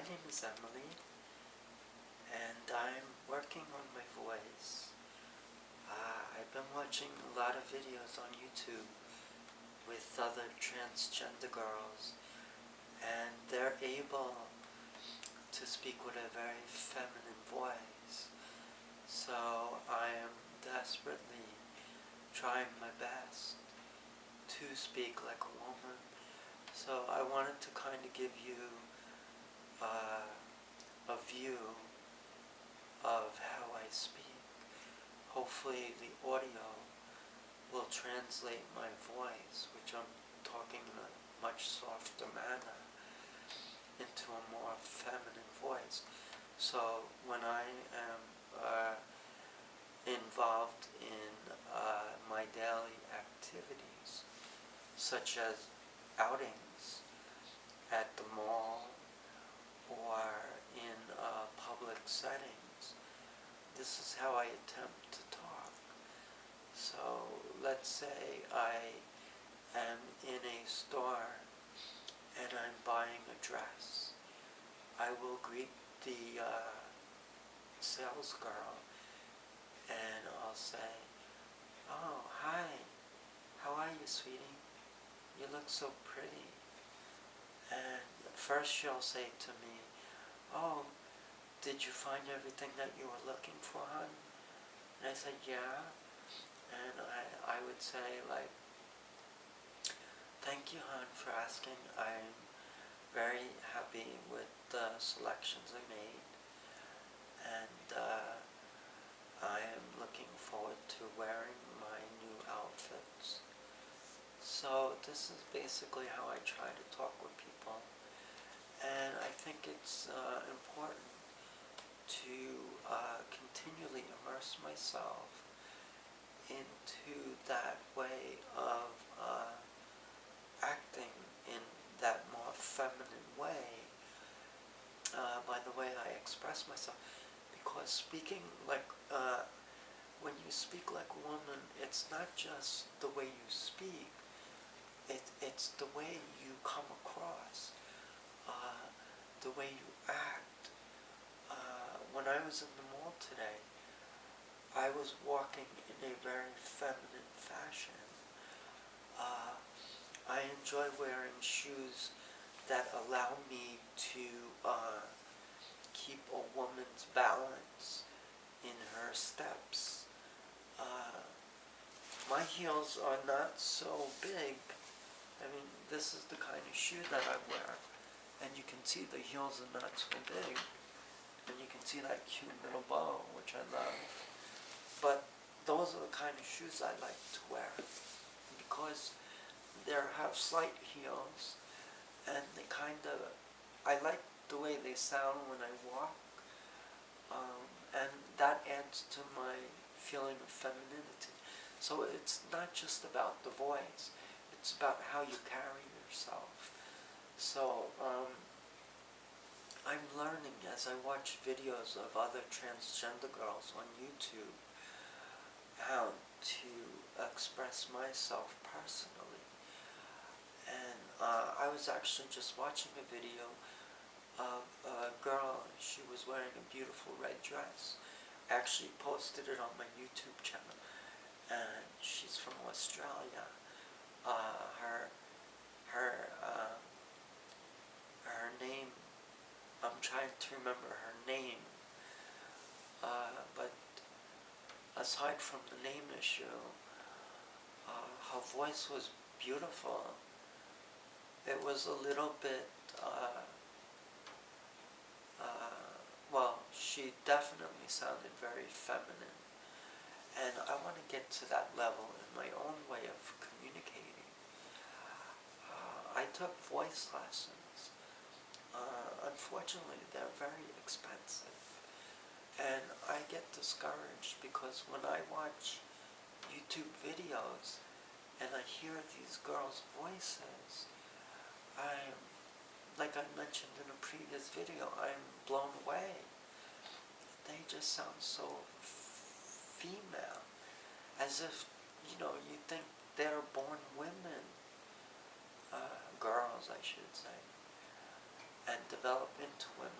My name is Emily, and I'm working on my voice. I've been watching a lot of videos on YouTube with other transgender girls, and they're able to speak with a very feminine voice. So I am desperately trying my best to speak like a woman. So I wanted to kind of give you a view of how I speak. Hopefully the audio will translate my voice, which I'm talking in a much softer manner, into a more feminine voice. So when I am involved in my daily activities, such as outings at the mall or in public settings, this is how I attempt to talk. So let's say I am in a store and I'm buying a dress. I will greet the sales girl and I'll say, "Oh, hi, how are you, sweetie? You look so pretty." And first she'll say to me, "Oh, did you find everything that you were looking for, hon?" And I said, "Yeah." And I would say, like, "Thank you, hon, for asking. I'm very happy with the selections I made, and I am looking forward to wearing my new outfits." So this is basically how I try to talk with people, and I think it's important to continually immerse myself into that way of acting in that more feminine way, by the way I express myself. Because speaking like, when you speak like a woman, it's not just the way you speak, it's the way you come across, the way you act. When I was in the mall today, I was walking in a very feminine fashion. I enjoy wearing shoes that allow me to keep a woman's balance in her steps. My heels are not so big. I mean, this is the kind of shoe that I wear, and you can see the heels are not so big, and you can see that cute little bow, which I love. But those are the kind of shoes I like to wear, because they have slight heels, and they I like the way they sound when I walk, and that adds to my feeling of femininity. So it's not just about the voice, it's about how you carry yourself. So I'm learning as I watch videos of other transgender girls on YouTube how to express myself personally. And I was actually just watching a video of a girl. She was wearing a beautiful red dress. I actually posted it on my YouTube channel, and she's from Australia. Her name, I'm trying to remember her name, but aside from the name issue, her voice was beautiful. It was a little bit, well, she definitely sounded very feminine, and I want to get to that level in my own way of communicating. I took voice lessons. Unfortunately, they're very expensive, and I get discouraged because when I watch YouTube videos and I hear these girls' voices, like I mentioned in a previous video, I'm blown away. They just sound so female, as if, you think they're born women, girls I should say, and develop into women.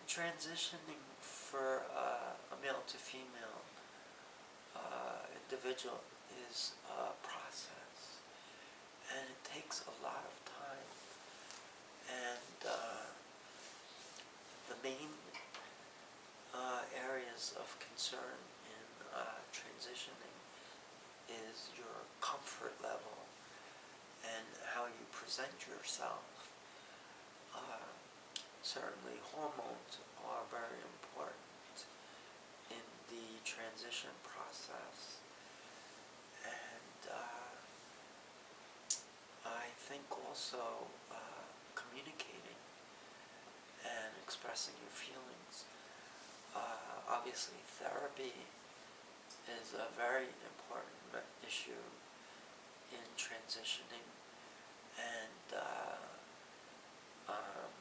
transitioning for a male to female individual is a process, and it takes a lot of time. And the main areas of concern in transitioning is your comfort level and how you present yourself. Certainly hormones are very important in the transition process, and I think also communicating and expressing your feelings. Obviously therapy is a very important issue in transitioning, and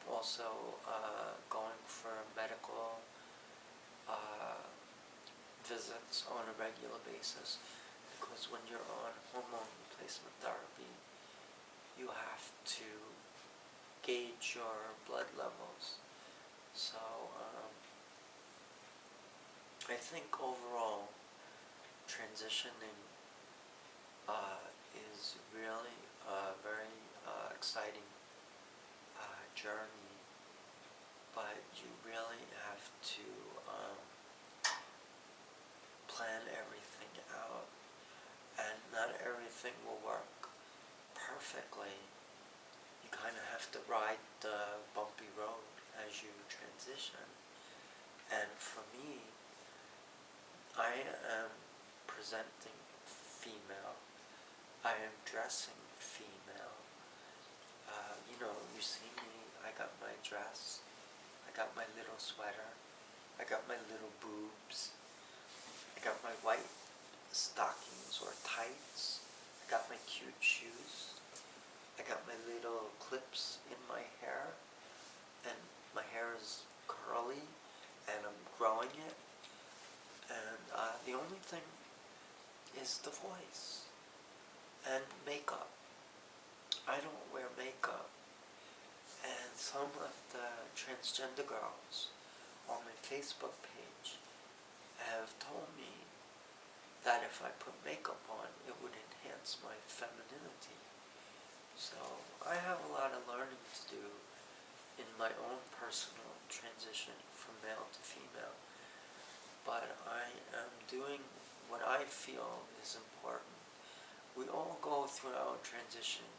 also going for medical visits on a regular basis, because when you're on hormone replacement therapy, you have to gauge your blood levels. So I think overall transitioning is really a very exciting journey, but you really have to plan everything out, and not everything will work perfectly. You kind of have to ride the bumpy road as you transition. And for me, I am presenting female. I am dressing female. You see me, I got my dress, I got my little sweater, I got my little boobs, I got my white stockings or tights, I got my cute shoes, I got my little clips in my hair, and my hair is curly, and I'm growing it, and the only thing is the voice and makeup. I don't wear makeup, and some of the transgender girls on my Facebook page have told me that if I put makeup on, it would enhance my femininity. So I have a lot of learning to do in my own personal transition from male to female, but I am doing what I feel is important. We all go through our transition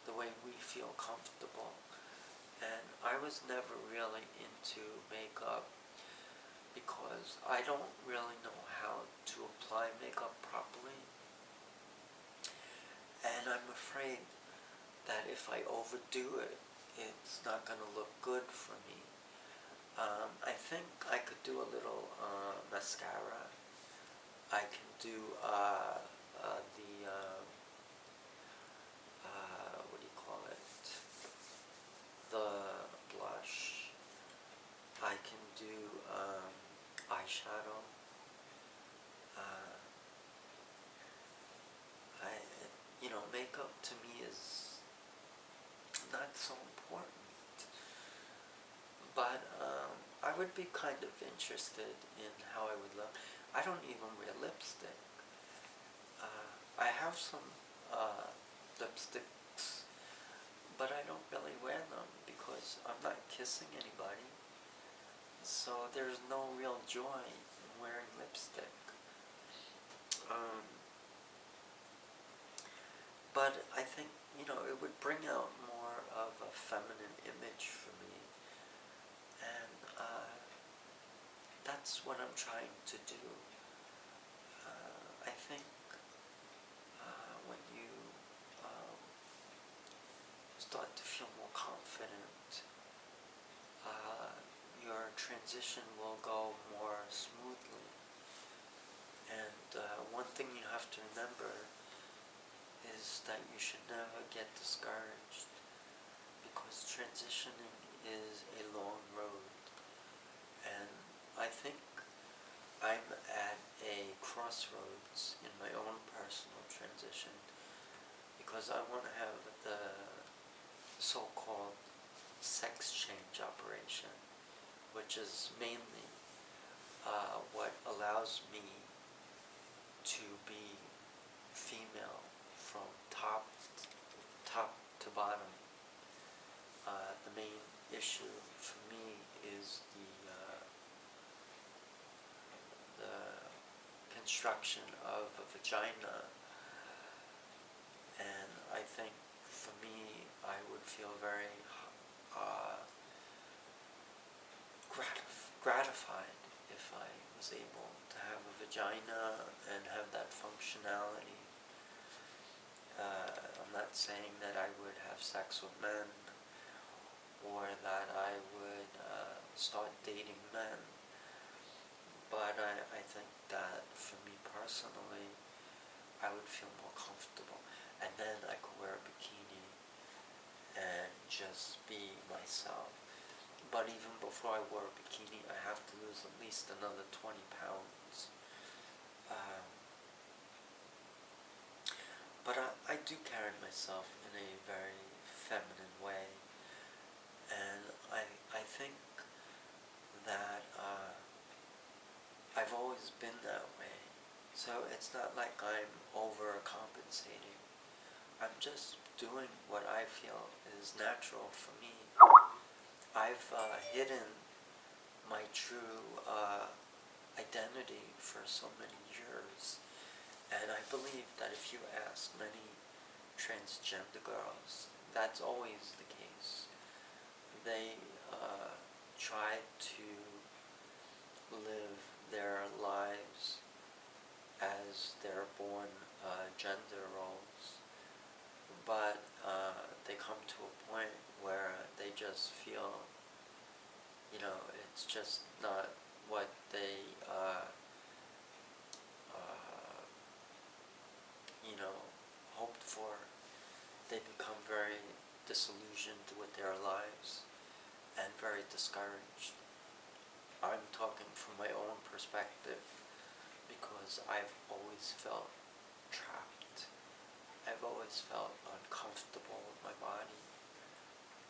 the way we feel comfortable, and I was never really into makeup because I don't really know how to apply makeup properly, and I'm afraid that if I overdo it, it's not going to look good for me. I think I could do a little mascara. I can do what do you call it? The blush. I can do eyeshadow. Makeup to me is not so important, but I would be kind of interested in how I would look. I don't even wear lipstick. I have some lipsticks, but I don't really wear them because I'm not kissing anybody, so there's no real joy in wearing lipstick. But I think, it would bring out more of a feminine image for me, and that's what I'm trying to do. I think when you start to feel more confident, your transition will go more smoothly. And one thing you have to remember is that you should never get discouraged, because transitioning is a long road. And I think I'm at a crossroads in my own personal transition, because I want to have the so-called sex change operation, which is mainly what allows me to be female from top to bottom. The main issue for me is the construction of a vagina, and I think for me I would feel very uh, gratified if I was able to have a vagina and have that functionality. I'm not saying that I would have sex with men or that I would start dating men, but I think that for me personally, I would feel more comfortable, and then I could wear a bikini and just be myself. But even before I wore a bikini, I have to lose at least another 20 pounds. But I do carry myself in a very feminine way, and I think that I've always been that way. So it's not like I'm overcompensating. I'm just doing what I feel is natural for me. I've hidden my true identity for so many years, and I believe that if you ask many transgender girls, that's always the case. They try to live their lives as their born gender roles, but they come to a point where they just feel, it's just not what they, hoped for. They become very disillusioned with their lives and very discouraged. I'm talking from my own perspective because I've always felt trapped. I've always felt uncomfortable with my body.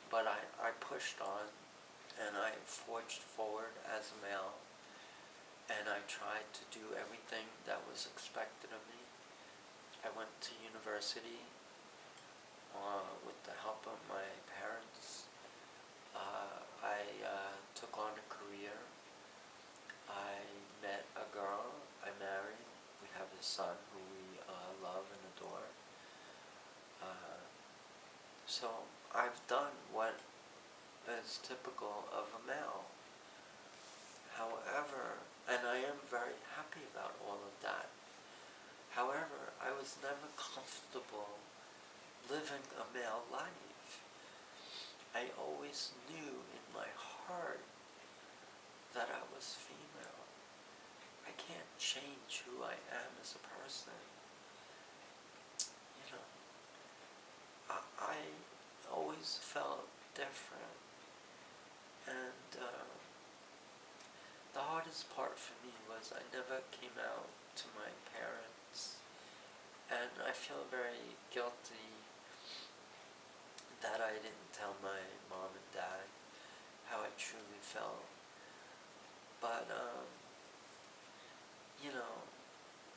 But I pushed on, and I forged forward as a male, and I tried to do everything that was expected of me. I went to university with the help of my parents. I took on a career. I met a girl. I married. We have a son who we love and adore. So I've done what is typical of a male. However, and I am very happy about all of that. However, I was never comfortable living a male life. I always knew in my heart that I was female. I can't change who I am as a person. I always felt different, and the hardest part for me was I never came out to my parents, and I feel very guilty that I didn't tell my mom and dad how I truly felt. But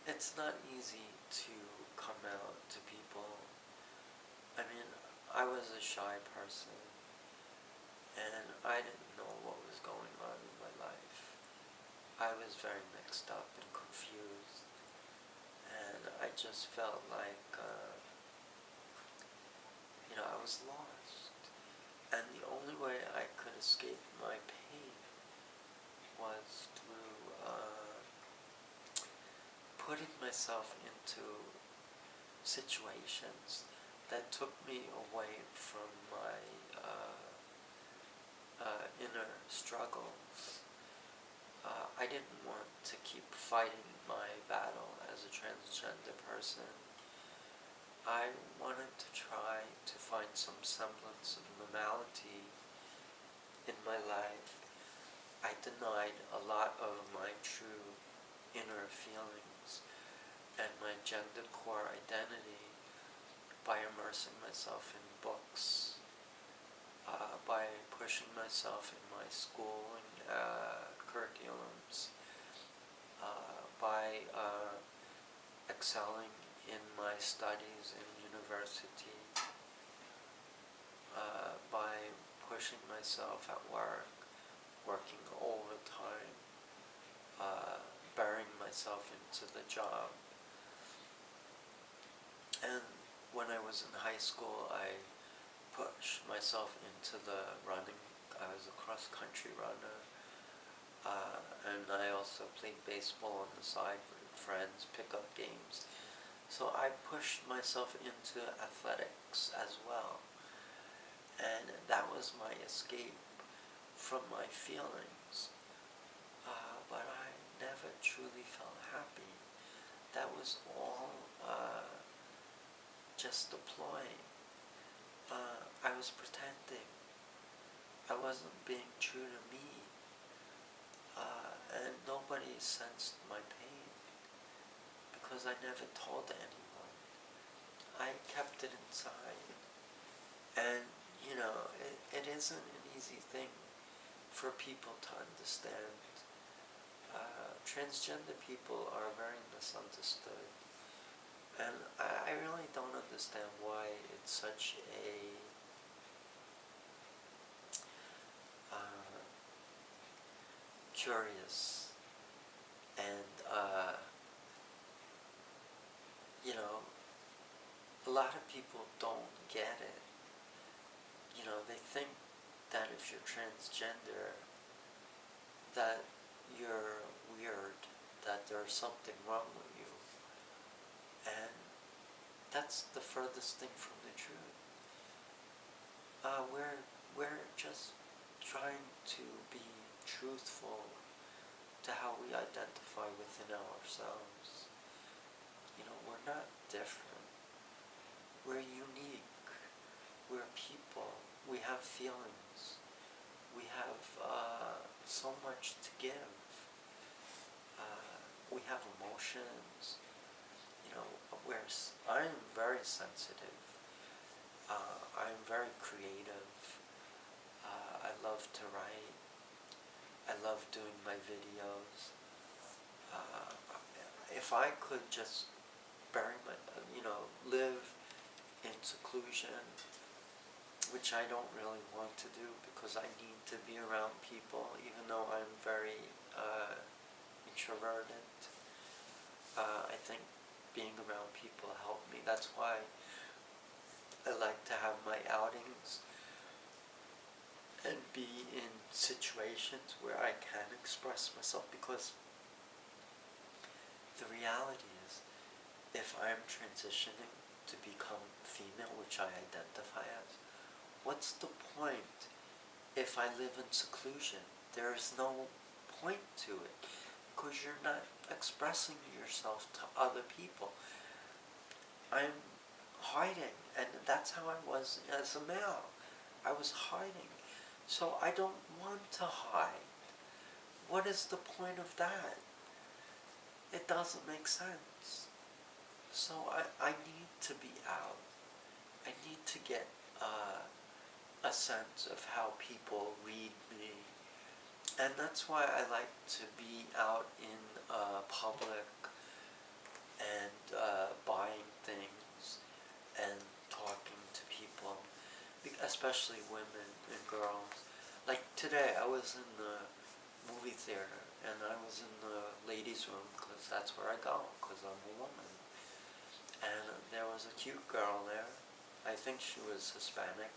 it's not easy to come out to people. I mean, I was a shy person, and I didn't know what was going on in my life. I was very mixed up and confused, and I just felt like, I was lost. And the only way I could escape my pain was through putting myself into situations that took me away from my inner struggles. I didn't want to keep fighting my battle as a transgender person. I wanted to try to find some semblance of normality in my life. I denied a lot of my true inner feelings and my gender core identity by immersing myself in books, by pushing myself in my schooling curriculums, by excelling in my studies in university, by pushing myself at work, working overtime, burying myself into the job. And when I was in high school, I pushed myself into the running. I was a cross-country runner, and I also played baseball on the side with friends, pickup games. So I pushed myself into athletics as well, and that was my escape from my feelings. But I never truly felt happy. That was all just a ploy. I was pretending. I wasn't being true to me. And nobody sensed my pain because I never told anyone. I kept it inside. And, it isn't an easy thing for people to understand. Transgender people are very misunderstood. And I really don't understand why it's such a curious and a lot of people don't get it. They think that if you're transgender that you're weird, that there's something wrong with you. And that's the furthest thing from the truth. We're just trying to be truthful to how we identify within ourselves. We're not different. We're unique. We're people. We have feelings. We have so much to give. We have emotions. I'm very sensitive. I'm very creative. I love to write. I love doing my videos. If I could just live in seclusion, which I don't really want to do because I need to be around people, even though I'm very introverted. I think being around people helped me. That's why I like to have my outings and be in situations where I can express myself, because the reality is, if I'm transitioning to become female, which I identify as, what's the point if I live in seclusion? There is no point to it, because you're not expressing yourself to other people. I'm hiding, and that's how I was as a male. I was hiding. So I don't want to hide. What is the point of that? It doesn't make sense. So I need to be out. I need to get a sense of how people read me. And that's why I like to be out in public and buying things and talking to people, especially women and girls. Like today, I was in the movie theater, and I was in the ladies' room because that's where I go, because I'm a woman. And there was a cute girl there. I think she was Hispanic.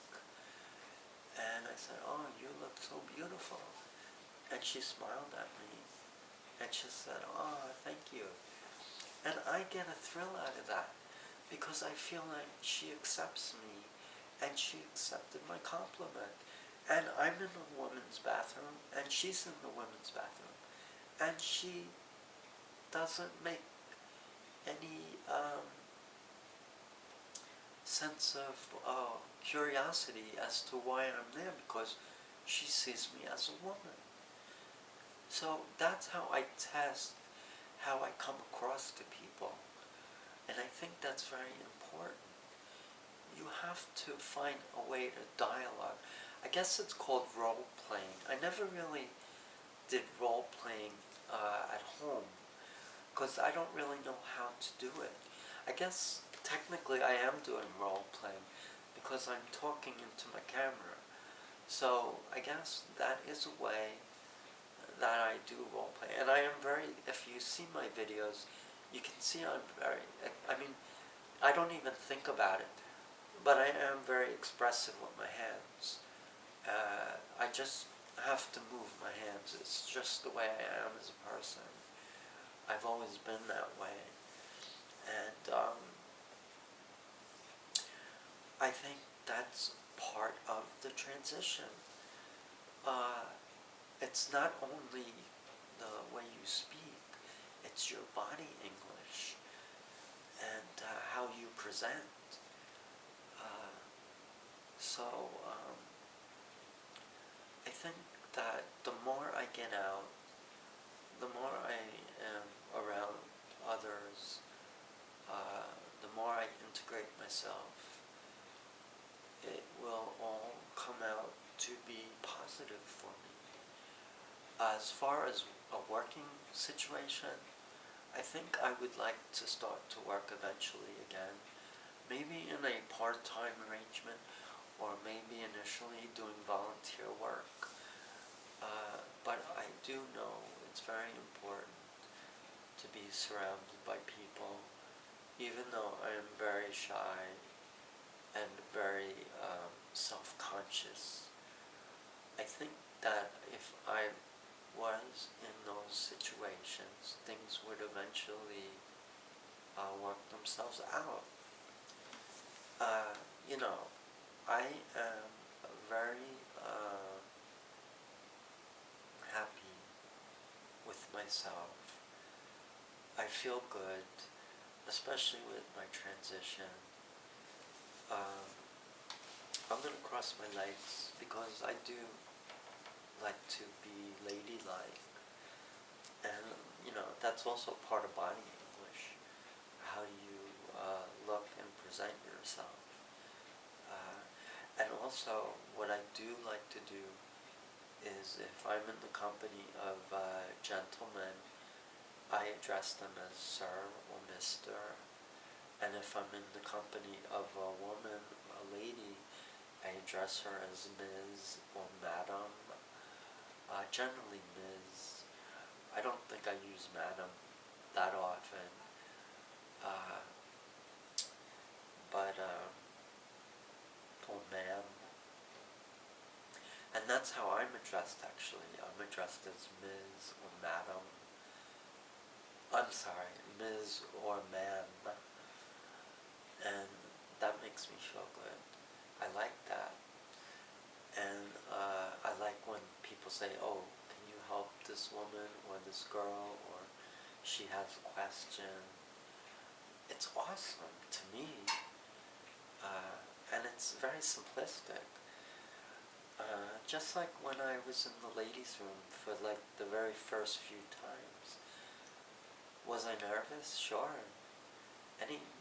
And I said, "Oh, you look so beautiful." And she smiled at me. And she said, "Oh, thank you." And I get a thrill out of that, because I feel like she accepts me, and she accepted my compliment. And I'm in the women's bathroom, and she's in the women's bathroom. And she doesn't make any sense of curiosity as to why I'm there, because she sees me as a woman. So that's how I test how I come across to people. And I think that's very important. You have to find a way to dialogue. I guess it's called role playing. I never really did role playing at home because I don't really know how to do it. I guess technically I am doing role playing because I'm talking into my camera. So I guess that is a way that I do role play. And I am very, if you see my videos, you can see I'm very, I mean, I don't even think about it, but I am very expressive with my hands. I just have to move my hands. It's just the way I am as a person. I've always been that way. And I think that's part of the transition. Uh, it's not only the way you speak, it's your body English and how you present. Uh, so I think that the more I get out, the more I am around others, the more I integrate myself, it will all come out to be positive for me. As far as a working situation, I think I would like to start to work eventually again, maybe in a part-time arrangement, or maybe initially doing volunteer work. But I do know it's very important to be surrounded by people, even though I am very shy and very self-conscious. I think that if I was in those situations, things would eventually work themselves out. You know, I am very happy with myself. I feel good, especially with my transition. I'm going to cross my legs because I do like to be ladylike. And, you know, that's also part of body English. How you look and present yourself. And also, what I do like to do is if I'm in the company of gentlemen, I address them as sir or mister. And if I'm in the company of a woman, a lady, I address her as Ms. or Madam. Generally Ms. I don't think I use Madam that often. Or ma'am. And that's how I'm addressed actually. I'm addressed as Ms. or Madam. I'm sorry, Ms. or Ma'am. And that makes me feel good. I like that. And I like when people say, oh, can you help this woman or this girl, or she has a question. It's awesome to me. And it's very simplistic. Just like when I was in the ladies' room for like the very first few times. Was I nervous? Sure.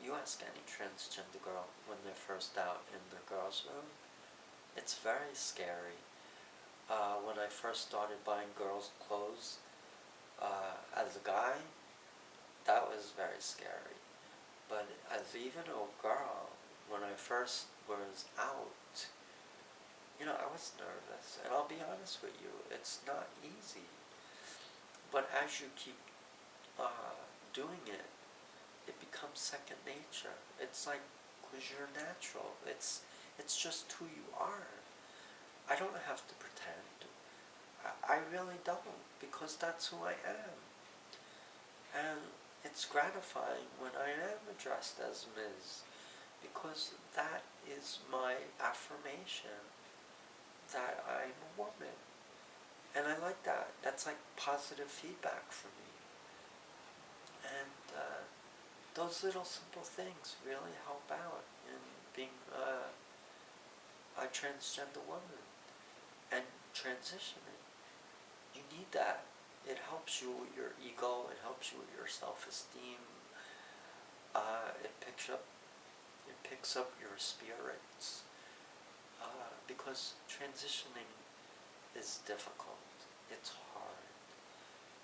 You ask any transgender girl when they're first out in the girls' room, it's very scary. When I first started buying girls' clothes as a guy, that was very scary. But as even a girl, when I first was out, you know, I was nervous. And I'll be honest with you, it's not easy. But as you keep doing it, it becomes second nature. It's like, because you're natural. It's just who you are. I don't have to pretend. I really don't, because that's who I am. And it's gratifying when I am addressed as Ms., because that is my affirmation that I'm a woman. And I like that. That's like positive feedback for me. And those little simple things really help out in being a transgender woman and transitioning. You need that. It helps you with your ego. It helps you with your self-esteem. It picks up your spirits. because transitioning is difficult. It's hard.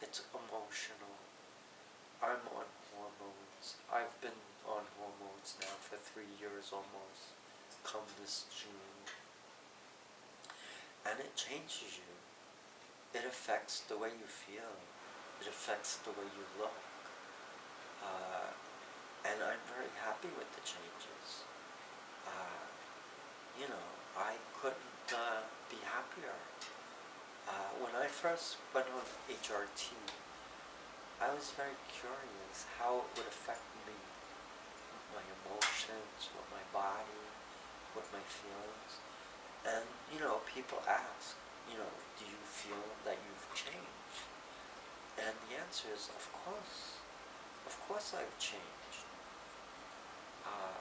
It's emotional. I'm on hormones. I've been on hormones now for 3 years almost, come this June. And it changes you. It affects the way you feel. It affects the way you look. And I'm very happy with the changes. I couldn't be happier. When I first went on HRT, I was very curious how it would affect me, my emotions, with my body, with my feelings. And, people ask, do you feel that you've changed? And the answer is, of course. Of course I've changed.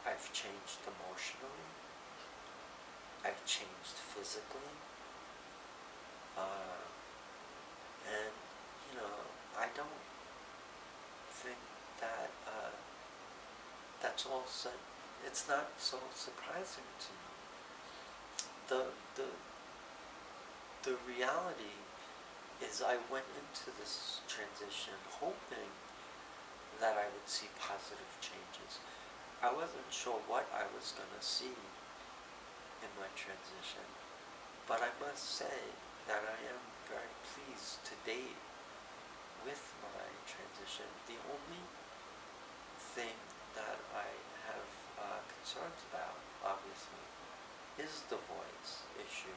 I've changed emotionally. I've changed physically. And, I don't think that that's all it's not so surprising to me. The reality is I went into this transition hoping that I would see positive changes. I wasn't sure what I was going to see in my transition, but I must say that I am very pleased to date with my transition. The only thing that I have concerns about, obviously, is the voice issue.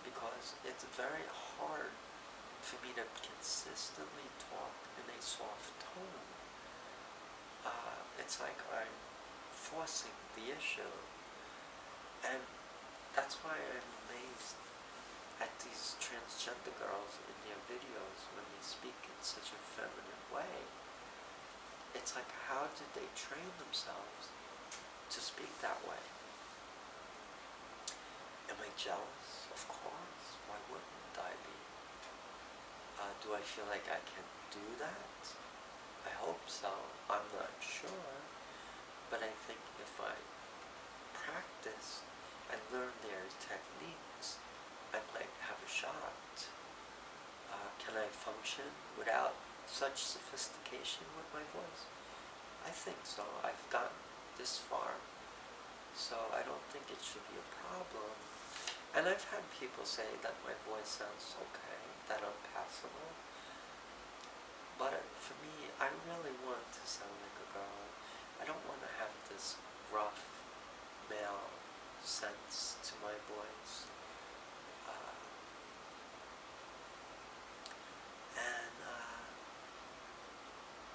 Because it's very hard for me to consistently talk in a soft tone. It's like I'm forcing the issue. And that's why I'm amazed at these transgender girls in their videos when they speak in such a feminine way. It's like, how did they train themselves to speak that way? Am I jealous? Of course. Why wouldn't I be? Do I feel like I can do that? I hope so. I'm not sure. But I think if I practice and learn their techniques, I might have a shot. Can I function without such sophistication with my voice? I think so. I've gotten this far. So I don't think it should be a problem. And I've had people say that my voice sounds okay, that I'm passable. But for me, I really want to sound like a girl. I don't want to have this rough male sense to my voice.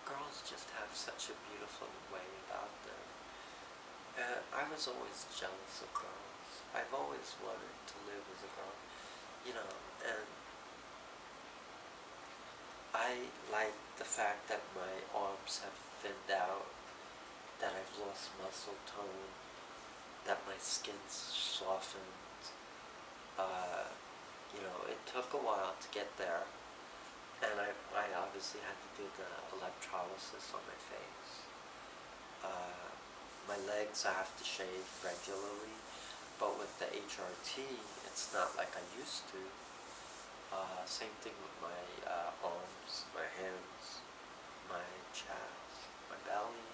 Girls just have such a beautiful way about them. I was always jealous of girls. I've always wanted to live as a girl, and I like the fact that my arms have thinned out, that I've lost muscle tone, that my skin's softened. It took a while to get there, and I obviously had to do the electrolysis on my face. My legs I have to shave regularly, but with the HRT, it's not like I used to. Same thing with my arms, my hands, my chest, my belly,